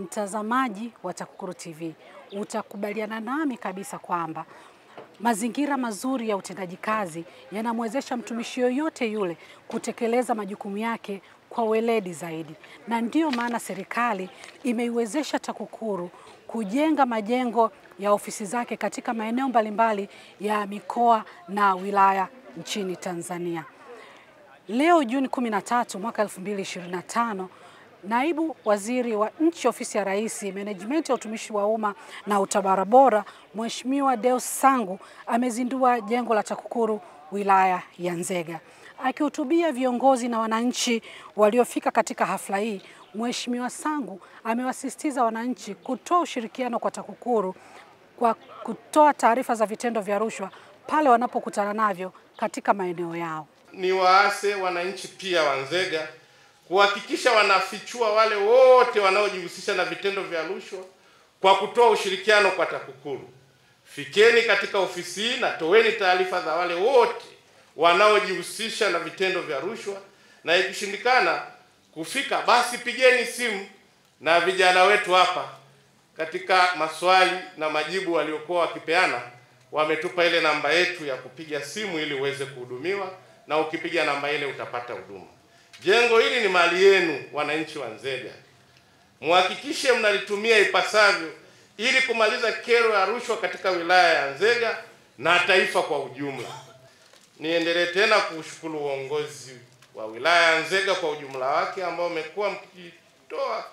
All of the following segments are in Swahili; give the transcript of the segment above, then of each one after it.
mtazamaji wa TAKUKURU TV, utakubaliana nami kabisa kwamba mazingira mazuri ya utendaji kazi yanamwezesha mtumishi yoyote yule kutekeleza majukumu yake kwa weledi zaidi. Na ndiyo maana serikali imeiwezesha TAKUKURU kujenga majengo ya ofisi zake katika maeneo mbalimbali ya mikoa na wilaya nchini Tanzania. Leo Juni 13 mwaka 2025, Naibu Waziri wa Nchi Ofisi ya Rais, Management ya Utumishi wa Umma na Utawala Bora, Mheshimiwa Deus Sangu amezindua jengo la TAKUKURU wilaya ya Nzega. Akihutubia viongozi na wananchi waliofika katika hafla hii, Mheshimiwa Sangu amewasisitiza wananchi kutoa ushirikiano kwa TAKUKURU kwa kutoa taarifa za vitendo vya rushwa pale wanapokutana navyo katika maeneo yao. Ni waase wananchi pia wa Nzega kuhakikisha wanafichua wale wote wanaojihusisha na vitendo vya rushwa kwa kutoa ushirikiano kwa TAKUKURU. Fikeni katika ofisi hii na toweni taarifa za wale wote wanaojihusisha na vitendo vya rushwa, na ikishindikana kufika basi pigeni simu. Na vijana wetu hapa katika maswali na majibu waliokuwa wakipeana wametupa ile namba yetu ya kupiga simu ili uweze kuhudumiwa, na ukipiga namba ile utapata huduma. Jengo hili ni mali yenu wananchi wa Nzega. Muhakikishe mnalitumia ipasavyo ili kumaliza kero ya rushwa katika wilaya ya Nzega na taifa kwa ujumla. Niendelee tena kushukuru uongozi wa wilaya ya Nzega kwa ujumla wake ambao umekuwa mkitoa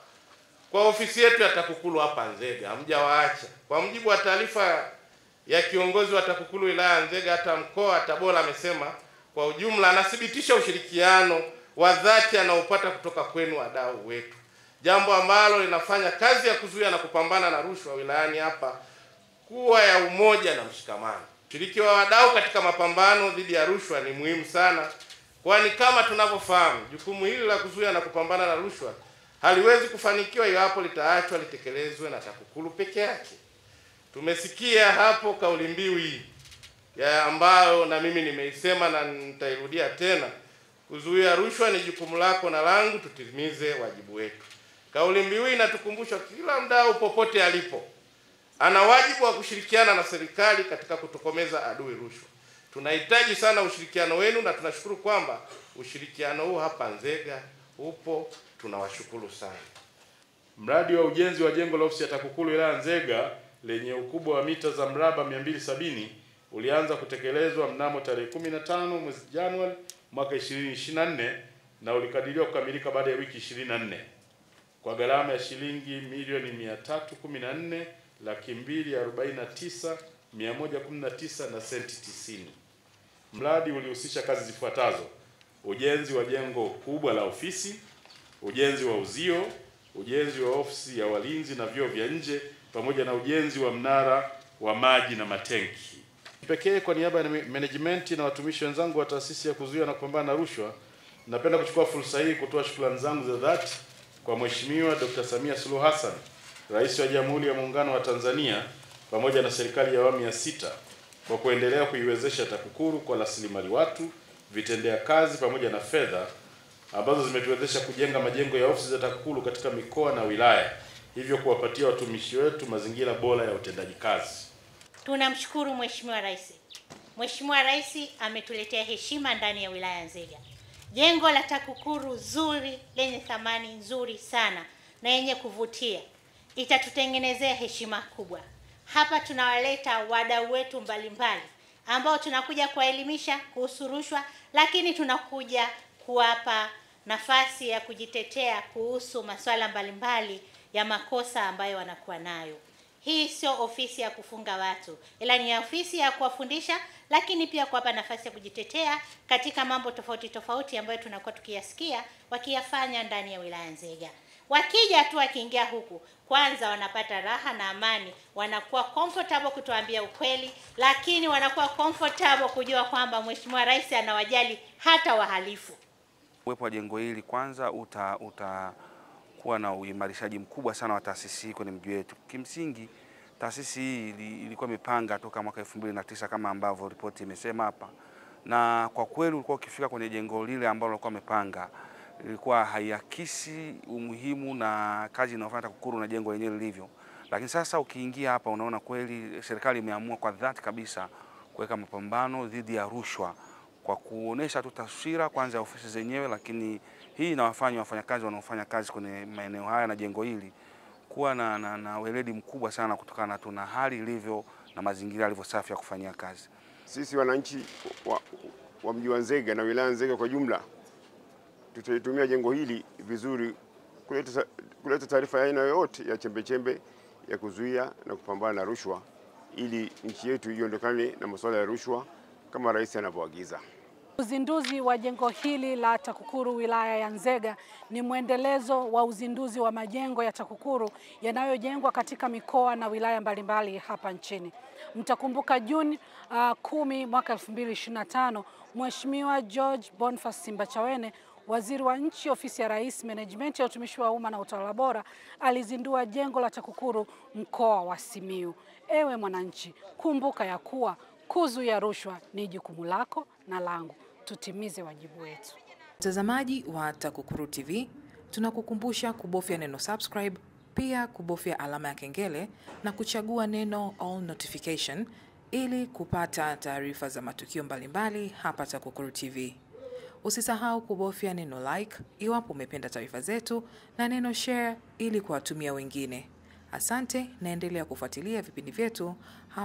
kwa ofisi yetu ya TAKUKURU hapa Nzega. Hamjawaacha. Kwa mujibu wa taarifa ya kiongozi wa TAKUKURU wilaya ya Nzega, hata mkoa wa Tabora amesema kwa ujumla anathibitisha ushirikiano wa dhati anaopata kutoka kwenu wadau wetu, jambo ambalo linafanya kazi ya kuzuia na kupambana na rushwa wilayani hapa kuwa ya umoja na mshikamano. Ushiriki wa wadau katika mapambano dhidi ya rushwa ni muhimu sana, kwani kama tunavyofahamu, jukumu hili la kuzuia na kupambana na rushwa haliwezi kufanikiwa iwapo litaachwa litekelezwe na TAKUKURU peke yake. Tumesikia hapo kauli mbiu hii ya ambayo na mimi nimeisema na nitairudia tena: kuzuia rushwa ni jukumu lako na langu, tutimize wajibu wetu. Kauli mbiu hii inatukumbusha kila mdau popote alipo ana wajibu wa kushirikiana na serikali katika kutokomeza adui rushwa. Tunahitaji sana ushirikiano wenu na tunashukuru kwamba ushirikiano huu hapa Nzega upo. Tunawashukuru sana. Mradi wa ujenzi wa jengo la ofisi ya TAKUKURU wilaya Nzega lenye ukubwa wa mita za mraba 270 ulianza kutekelezwa mnamo tarehe 15 mwezi Januari mwaka 2024 na ulikadiriwa kukamilika baada ya wiki 24 kwa gharama ya shilingi milioni 314,249,119 na senti 90. Mradi ulihusisha kazi zifuatazo: ujenzi wa jengo kubwa la ofisi, ujenzi wa uzio, ujenzi wa ofisi ya walinzi na vyoo vya nje, pamoja na ujenzi wa mnara wa maji na matenki. Pekee kwa niaba ya management na watumishi wenzangu wa taasisi ya kuzuia na kupambana na rushwa, napenda kuchukua fursa hii kutoa shukrani zangu za dhati kwa Mheshimiwa Dr. Samia Suluhu Hassan, Rais wa Jamhuri ya Muungano wa Tanzania, pamoja na serikali ya awamu ya 6 kwa kuendelea kuiwezesha TAKUKURU kwa rasilimali watu, vitendea kazi pamoja na fedha ambazo zimetuwezesha kujenga majengo ya ofisi za TAKUKURU katika mikoa na wilaya, hivyo kuwapatia watumishi wetu mazingira bora ya utendaji kazi. Tunamshukuru Mheshimiwa Rais. Mheshimiwa Rais ametuletea heshima ndani ya wilaya ya Nzega. Jengo la TAKUKURU zuri lenye thamani nzuri sana na yenye kuvutia itatutengenezea heshima kubwa. Hapa tunawaleta wadau wetu mbalimbali ambao tunakuja kuwaelimisha kuhusu rushwa, lakini tunakuja kuwapa nafasi ya kujitetea kuhusu masuala mbalimbali ya makosa ambayo wanakuwa nayo. Hii sio ofisi ya kufunga watu, ila ni ofisi ya kuwafundisha, lakini pia kuwapa nafasi ya kujitetea katika mambo tofauti tofauti ambayo tunakuwa tukiyasikia wakiyafanya ndani ya wilaya Nzega. Wakija tu wakiingia huku, kwanza wanapata raha na amani, wanakuwa comfortable kutuambia ukweli, lakini wanakuwa comfortable kujua kwamba Mheshimiwa Rais anawajali hata wahalifu. Uwepo wa jengo hili kwanza utakuwa na uimarishaji mkubwa sana wa taasisi hii kwenye mji wetu. Kimsingi taasisi hii ilikuwa imepanga toka mwaka 2009 kama ambavyo ripoti imesema hapa, na kwa kweli ulikuwa ukifika kwenye jengo lile ambalo walikuwa wamepanga ilikuwa haiakisi umuhimu na kazi inayofanya TAKUKURU na jengo lenyewe lilivyo. Lakini sasa ukiingia hapa unaona kweli serikali imeamua kwa dhati kabisa kuweka mapambano dhidi ya rushwa kwa kuonesha tu taswira kwanza ya ofisi zenyewe, lakini hii inawafanya wafanyakazi wanaofanya kazi kwenye maeneo haya na jengo hili kuwa na weledi mkubwa sana kutokana na hali ilivyo na mazingira yalivyo safi ya kufanyia kazi. Sisi wananchi wa mji wa Nzega na wilaya Nzega kwa jumla tutaitumia jengo hili vizuri kuleta taarifa ya aina yoyote ya chembechembe ya kuzuia na kupambana na rushwa, ili nchi yetu iondokane na masuala ya rushwa kama rais anavyoagiza. Uzinduzi wa jengo hili la TAKUKURU wilaya ya Nzega ni mwendelezo wa uzinduzi wa majengo ya TAKUKURU yanayojengwa katika mikoa na wilaya mbalimbali hapa nchini. Mtakumbuka Juni 10 mwaka 2025, Mheshimiwa George Boniface Simbachawene, Waziri wa Nchi, Ofisi ya Rais, Management ya Utumishi wa Umma na Utawala Bora, alizindua jengo la TAKUKURU mkoa wa Simiyu. Ewe mwananchi, kumbuka ya kuwa kuzuia rushwa ni jukumu lako na langu. Tutimize wajibu wetu. Mtazamaji wa TAKUKURU TV, tunakukumbusha kubofya neno subscribe, pia kubofya alama ya kengele na kuchagua neno all notification ili kupata taarifa za matukio mbalimbali hapa TAKUKURU TV. Usisahau kubofya neno like iwapo umependa taarifa zetu na neno share ili kuwatumia wengine. Asante, naendelea kufuatilia vipindi vyetu hapa